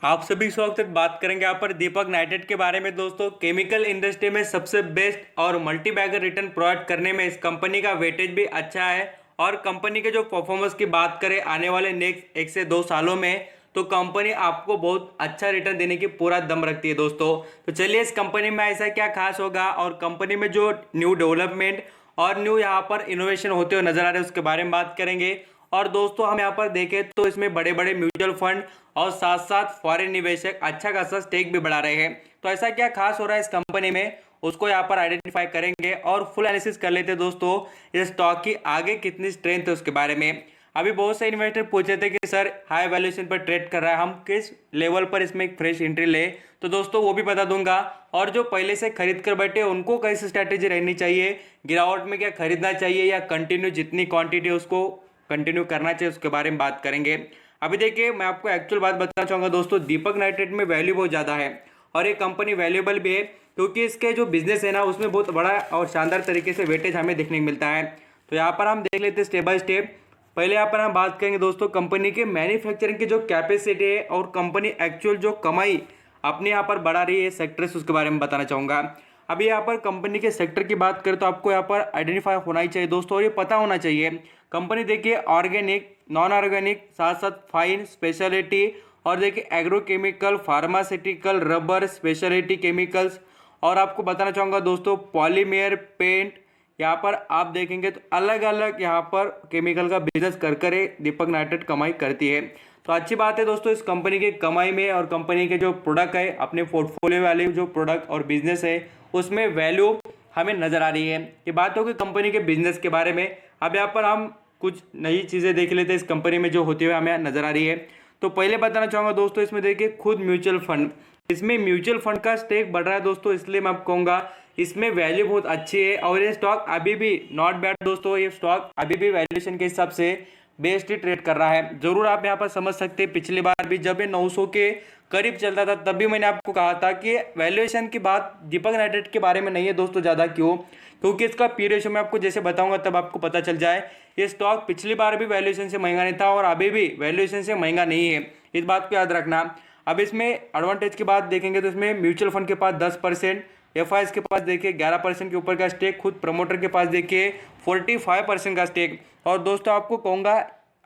आप सभी स्वागत है। बात करेंगे यहाँ पर दीपक नाइट्रेट के बारे में। दोस्तों, केमिकल इंडस्ट्री में सबसे बेस्ट और मल्टी बैगर रिटर्न प्रोवाइड करने में इस कंपनी का वेटेज भी अच्छा है। और कंपनी के जो परफॉर्मेंस की बात करें आने वाले नेक्स्ट 1 से 2 सालों में, तो कंपनी आपको बहुत अच्छा रिटर्न देने की पूरा दम रखती है। दोस्तों, तो चलिए इस कंपनी में ऐसा क्या खास होगा और कंपनी में जो न्यू डेवलपमेंट और न्यू यहाँ पर इनोवेशन होते हुए नजर आ रहे हैं उसके बारे में बात करेंगे। और दोस्तों, हम यहाँ पर देखें तो इसमें बड़े बड़े म्यूचुअल फंड और साथ साथ फॉरेन निवेशक अच्छा खासा स्टेक भी बढ़ा रहे हैं। तो ऐसा क्या खास हो रहा है इस कंपनी में, उसको यहाँ पर आइडेंटिफाई करेंगे और फुल एनालिसिस कर लेते हैं। दोस्तों, इस स्टॉक की आगे कितनी स्ट्रेंथ है उसके बारे में। अभी बहुत से इन्वेस्टर पूछे थे कि सर हाई वैल्यूएशन पर ट्रेड कर रहा है, हम किस लेवल पर इसमें एक फ्रेश एंट्री ले। तो दोस्तों वो भी बता दूंगा। और जो पहले से खरीद कर बैठे उनको कैसी स्ट्रैटेजी रहनी चाहिए, गिरावट में क्या खरीदना चाहिए या कंटिन्यू जितनी क्वांटिटी उसको कंटिन्यू करना चाहिए, उसके बारे में बात करेंगे। अभी देखिए, मैं आपको एक्चुअल बात बताना चाहूँगा। दोस्तों, दीपक नाइट्रेट में वैल्यू बहुत ज़्यादा है और ये कंपनी वैल्यूएबल भी है, क्योंकि इसके जो बिजनेस है ना उसमें बहुत बड़ा और शानदार तरीके से वेटेज हमें देखने को मिलता है। तो यहाँ पर हम देख लेते हैं स्टेप बाय स्टेप। पहले यहाँ पर हम बात करेंगे दोस्तों कंपनी के मैन्युफैक्चरिंग की जो कैपेसिटी है और कंपनी एक्चुअल जो कमाई अपने यहाँ पर बढ़ा रही है सेक्टर्स, उसके बारे में बताना चाहूँगा। अभी यहाँ पर कंपनी के सेक्टर की बात करें तो आपको यहाँ पर आइडेंटिफाई होना ही चाहिए दोस्तों, और ये पता होना चाहिए। कंपनी देखिए ऑर्गेनिक, नॉन ऑर्गेनिक, साथ साथ फाइन, स्पेशलिटी और देखिए agrochemical, pharmaceutical, rubber, speciality chemicals. और आपको बताना चाहूँगा दोस्तों पॉलीमेयर, पेंट, यहाँ पर आप देखेंगे तो अलग अलग यहाँ पर केमिकल का बिजनेस कर कर दीपक नाइट्रेट कमाई करती है। तो अच्छी बात है दोस्तों इस कंपनी की कमाई में, और कंपनी के जो प्रोडक्ट है अपने पोर्टफोलियो वाले जो प्रोडक्ट और बिजनेस है उसमें वैल्यू हमें नजर आ रही है। ये बात होगी कंपनी के बिजनेस के बारे में। अब यहाँ पर हम कुछ नई चीज़ें देख लेते हैं इस कंपनी में जो होती हुई हमें नजर आ रही है। तो पहले बताना चाहूँगा दोस्तों, इसमें देखिए खुद म्यूचुअल फंड, इसमें म्यूचुअल फंड का स्टेक बढ़ रहा है दोस्तों, इसलिए मैं आपको कहूँगा इसमें वैल्यू बहुत अच्छी है। और ये स्टॉक अभी भी नॉट बैड दोस्तों, ये स्टॉक अभी भी वैल्यूएशन के हिसाब से बेस्ट ही ट्रेड कर रहा है। जरूर आप यहाँ पर समझ सकते हैं, पिछली बार भी जब ये 900 के करीब चलता था तब भी मैंने आपको कहा था कि वैल्यूएशन की बात दीपक नाइट्रेट के बारे में नहीं है दोस्तों ज़्यादा। क्यों? क्योंकि इसका पी रेशियो मैं आपको जैसे बताऊंगा तब आपको पता चल जाए। ये स्टॉक पिछली बार भी वैल्यूएशन से महंगा नहीं था और अभी भी वैल्यूएशन से महंगा नहीं है, इस बात को याद रखना। अब इसमें एडवांटेज की बात देखेंगे तो इसमें म्यूचुअल फंड के पास 10%, एफआईएस के पास देखिए 11% के ऊपर का स्टेक, खुद प्रमोटर के पास देखिए 45% का स्टेक। और दोस्तों आपको कहूँगा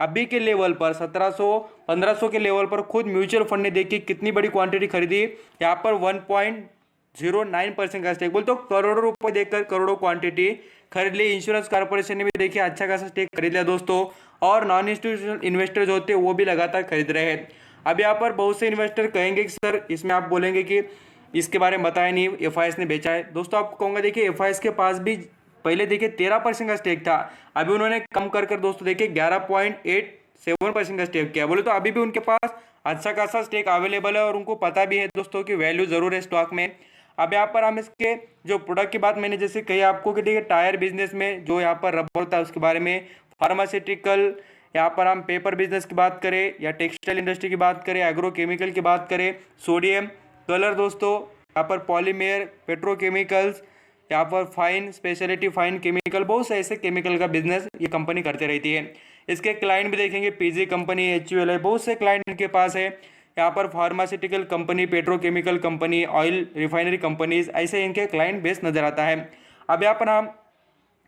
अभी के लेवल पर 1700-1500 के लेवल पर खुद म्यूचुअल फंड ने देखिए कितनी बड़ी क्वांटिटी खरीदी। यहाँ पर 1.09% का स्टेक, बोलते करोड़ों रुपए देकर करोड़ों क्वांटिटी खरीद ली। इंश्योरेंस कॉर्पोरेशन ने भी देखिए अच्छा खासा स्टेक खरीद लिया दोस्तों, और नॉन इंस्टीट्यूशनल इन्वेस्टर जो होते हैं वो भी लगातार खरीद रहे हैं। अब यहाँ पर बहुत से इन्वेस्टर कहेंगे कि सर इसमें आप बोलेंगे कि इसके बारे में बताया नहीं, एफआईएस ने बेचा है। दोस्तों आपको कहूँगा देखिए एफआईएस के पास भी पहले देखिए 13% का स्टेक था, अभी उन्होंने कम कर दोस्तों देखिए 11.87% का स्टेक किया। बोले तो अभी भी उनके पास अच्छा खासा स्टेक अवेलेबल है और उनको पता भी है दोस्तों की वैल्यू जरूर है स्टॉक में। अब यहाँ पर हम इसके जो प्रोडक्ट की बात मैंने जैसे कही आपको कि देखिए टायर बिजनेस में जो यहाँ पर रबर होता है उसके बारे में, फार्मास्यूटिकल, यहाँ पर हम पेपर बिजनेस की बात करें या टेक्सटाइल इंडस्ट्री की बात करें, एग्रो केमिकल की बात करें, सोडियम, कलर दोस्तों, यहाँ पर पॉलीमेयर, पेट्रोकेमिकल्स, यहाँ पर फाइन, स्पेशलिटी फाइन केमिकल, बहुत से ऐसे केमिकल का बिजनेस ये कंपनी करते रहती है। इसके क्लाइंट भी देखेंगे पीजी कंपनी, एचयूएल है, बहुत से क्लाइंट इनके पास है। यहाँ पर pharmaceutical company, petrochemical company, oil refinery companies, ऐसे इनके क्लाइंट बेस नजर आता है। अब यहाँ पर हम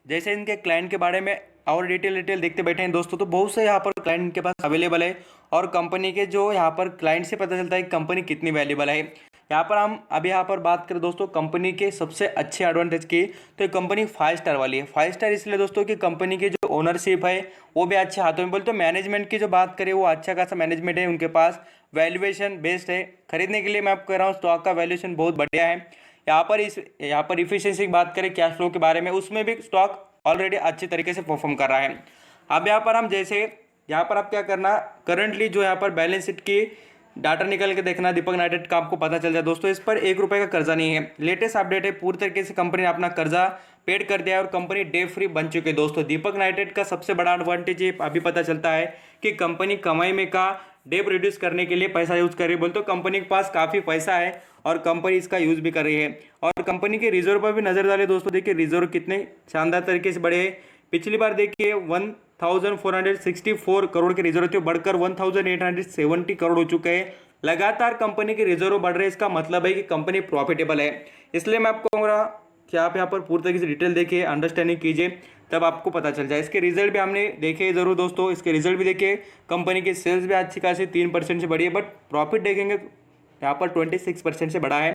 जैसे इनके क्लाइंट के बारे में और डिटेल देखते बैठे हैं दोस्तों, तो बहुत से यहाँ पर क्लाइंट इनके पास अवेलेबल है और कंपनी के जो यहाँ पर क्लाइंट से पता चलता है कि कंपनी कितनी वैल्यूबल है। यहाँ पर हम अभी यहाँ पर बात करें दोस्तों कंपनी के सबसे अच्छे एडवांटेज की, तो ये कंपनी 5 स्टार वाली है। 5 स्टार इसलिए दोस्तों कि कंपनी की जो ओनरशिप है वो भी अच्छे हाथों में, बोलते तो मैनेजमेंट की जो बात करें वो अच्छा खासा मैनेजमेंट है उनके पास, वैल्यूएशन बेस्ट है। खरीदने के लिए मैं आपको कह रहा हूँ स्टॉक का वैल्यूएशन बहुत बढ़िया है। यहाँ पर इफिशियंसी की बात करें कैश फ्लो के बारे में, उसमें भी स्टॉक ऑलरेडी अच्छे तरीके से परफॉर्म कर रहा है। अब यहाँ पर हम जैसे यहाँ पर आप क्या करना, करंटली जो यहाँ पर बैलेंस शीट की डाटा निकल के देखना दीपक नाइट्रेट का, आपको पता चल जाए दोस्तों इस पर 1 रुपये का कर्जा नहीं है। लेटेस्ट अपडेट है, पूरी तरीके से कंपनी ने अपना कर्जा पेड कर दिया है और कंपनी डे फ्री बन चुकी है दोस्तों। दीपक नाइट्रेट का सबसे बड़ा एडवांटेज ये अभी पता चलता है कि कंपनी कमाई में का डेप रिड्यूस करने के लिए पैसा यूज कर रही है। बोलते तो कंपनी के पास काफ़ी पैसा है और कंपनी इसका यूज भी कर रही है। और कंपनी के रिजर्व पर भी नजर डाले दोस्तों, देखिए रिजर्व कितने शानदार तरीके से बढ़े हैं। पिछली बार देखिए 1464 करोड़ के रिजर्व थे, बढ़कर 1870 करोड़ हो चुके हैं। लगातार कंपनी के रिजर्व बढ़ रहे हैं, इसका मतलब है कि कंपनी प्रॉफिटेबल है। इसलिए मैं आपको कहूँगा कि आप यहाँ पर पूरी तरीके से डिटेल देखिए, अंडरस्टैंडिंग कीजिए, तब आपको पता चल जाए। इसके रिजल्ट भी हमने देखे ज़रूर दोस्तों, इसके रिजल्ट भी देखिए, कंपनी की सेल्स भी अच्छी खासी 3% से बढ़ी है, बट प्रॉफिट देखेंगे यहाँ पर 26% से बढ़ा है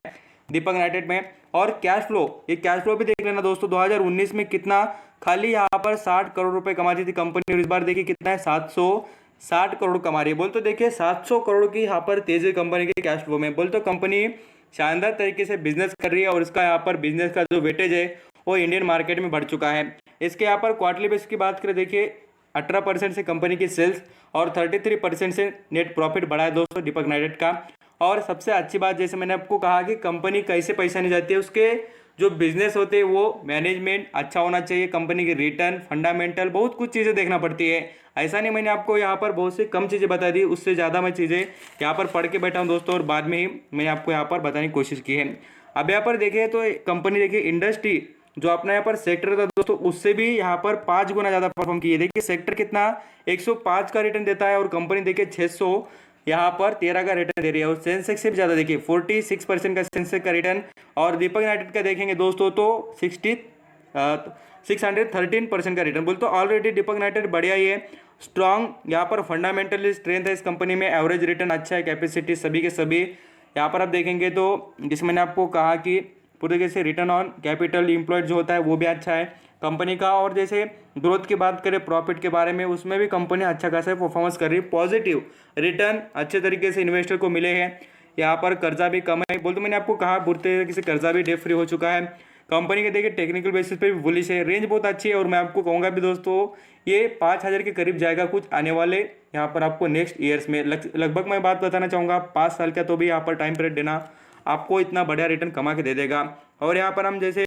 दीपक नाइट्रेट में। और कैश फ्लो, ये कैश फ्लो भी देख लेना दोस्तों, 2019 में कितना खाली यहाँ पर 60 करोड़ रुपए कमाती थी कंपनी, और इस बार देखिए कितना है 760 करोड़ कमा रही है। बोल तो देखिए 700 करोड़ की यहाँ पर तेजी कंपनी के कैश फ्लो में। बोल तो कंपनी शानदार तरीके से बिजनेस कर रही है, और इसका यहाँ पर बिजनेस का जो वेटेज है वो इंडियन मार्केट में बढ़ चुका है। इसके यहाँ पर क्वार्टरली बेस की बात करें, देखिए 18% से कंपनी की सेल्स और 33% से नेट प्रॉफिट बढ़ा है दोस्तों दीपक नाइट्रेट का। और सबसे अच्छी बात, जैसे मैंने आपको कहा कि कंपनी कैसे पैसा नहीं जाती है, उसके जो बिजनेस होते हैं वो मैनेजमेंट अच्छा होना चाहिए, कंपनी के रिटर्न, फंडामेंटल, बहुत कुछ चीज़ें देखना पड़ती है। ऐसा नहीं मैंने आपको यहाँ पर बहुत सी कम चीज़ें बता दी, उससे ज़्यादा मैं चीज़ें यहाँ पर पढ़ के बैठा हूँ दोस्तों, और बाद में ही मैंने आपको यहाँ पर बताने की कोशिश की है। अब यहाँ पर देखिए तो कंपनी देखिए इंडस्ट्री जो अपना यहाँ पर सेक्टर था दोस्तों, उससे भी यहाँ पर 5 गुना ज़्यादा परफॉर्म किए। देखिए सेक्टर कितना 105 का रिटर्न देता है, और कंपनी देखिए 600 यहाँ पर 13 का रिटर्न दे रही है। और सेंसेक्स से भी ज़्यादा देखिए 46% का सेंसेक्स का रिटर्न, और दीपक नाइट्रेट का देखेंगे दोस्तों तो 613% का रिटर्न। बोलते तो ऑलरेडी दीपक नाइट्रेट बढ़िया ही है, स्ट्रॉन्ग यहाँ पर फंडामेंटली स्ट्रेंथ है इस कंपनी में, एवरेज रिटर्न अच्छा है, कैपेसिटी सभी के सभी यहाँ पर आप देखेंगे तो, जिसमें मैंने आपको कहा कि पूरी तरीके से रिटर्न ऑन कैपिटल इम्प्लॉयड जो होता है वो भी अच्छा है कंपनी का। और जैसे ग्रोथ की बात करें, प्रॉफिट के बारे में, उसमें भी कंपनी अच्छा खासा परफॉर्मेंस कर रही है, पॉजिटिव रिटर्न अच्छे तरीके से इन्वेस्टर को मिले हैं। यहाँ पर कर्जा भी कम है, बोलते मैंने आपको कहा पूरी तरीके से कर्जा भी डेट फ्री हो चुका है कंपनी के। देखिए टेक्निकल बेसिस पे भी बुलिश है, रेंज बहुत अच्छी है, और मैं आपको कहूँगा भी दोस्तों ये 5000 के करीब जाएगा कुछ आने वाले यहाँ पर आपको नेक्स्ट ईयर्स में। लगभग मैं बात बताना चाहूँगा 5 साल का तो भी यहाँ पर टाइम पीरियड देना, आपको इतना बढ़िया रिटर्न कमा के दे देगा। और यहाँ पर हम जैसे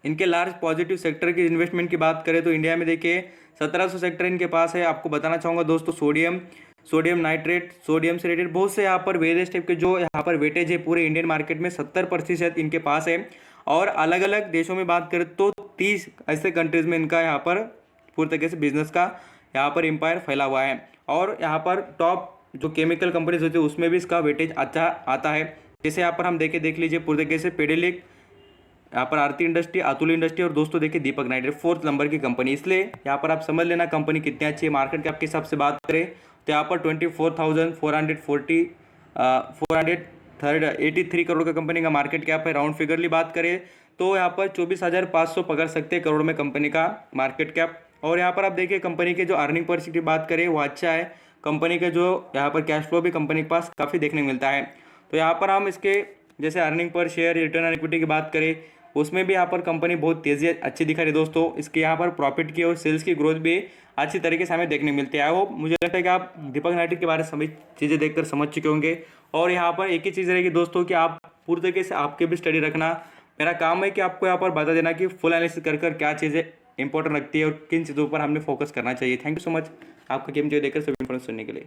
इनके लार्ज पॉजिटिव सेक्टर की इन्वेस्टमेंट की बात करें तो इंडिया में देखिए 1700 सेक्टर इनके पास है। आपको बताना चाहूँगा दोस्तों, सोडियम नाइट्रेट, सोडियम से रिलेटेड बहुत से यहाँ पर वेरियस टाइप के जो यहाँ पर वेटेज है पूरे इंडियन मार्केट में 70% इनके पास है। और अलग अलग देशों में बात करें तो 30 ऐसे कंट्रीज में इनका यहाँ पर पूरी तरीके से बिजनेस का यहाँ पर एम्पायर फैला हुआ है। और यहाँ पर टॉप जो केमिकल कंपनीज होती है उसमें भी इसका वेटेज अच्छा आता है। जैसे यहाँ पर हम देख लीजिए पूरी तरीके से पेडिलिक, यहाँ पर आरती इंडस्ट्री, अतुल इंडस्ट्री, और दोस्तों देखिए दीपक नाइट्रेट 4th नंबर की कंपनी। इसलिए यहाँ पर आप समझ लेना कंपनी कितनी अच्छी है। मार्केट कैप के हिसाब से बात करें तो यहाँ पर 483 करोड़ का कंपनी का मार्केट कैप है। राउंड फिगरली बात करें तो यहाँ पर 24,500 पकड़ सकते हैं करोड़ में कंपनी का मार्केट कैप। और यहाँ पर आप देखिए कंपनी के जो अर्निंग पर शेयर की बात करें वो अच्छा है, कंपनी के जो यहाँ पर कैश फ्लो भी कंपनी के पास काफ़ी देखने को मिलता है। तो यहाँ पर हम इसके जैसे earning per share, return on equity की बात करें उसमें भी यहाँ पर कंपनी बहुत तेज़ी अच्छी दिखा रही है दोस्तों। इसके यहाँ पर प्रॉफिट की और सेल्स की ग्रोथ भी अच्छी तरीके से हमें देखने मिलती है। वो मुझे लगता है कि आप दीपक नाइट्रेट के बारे में सभी चीज़ें देखकर समझ चुके होंगे। और यहाँ पर एक ही चीज़ रहेगी दोस्तों कि आप पूरी तरीके से आपके भी स्टडी रखना। मेरा काम है कि आपको यहाँ पर बता देना कि फुल एनालिसिस कर क्या चीज़ें इंपॉर्टेंट रखती है और किन चीज़ों पर हमने फोकस करना चाहिए। थैंक यू सो मच आपका कीमती देखकर सभी इन्फॉर्मेशन सुनने के लिए।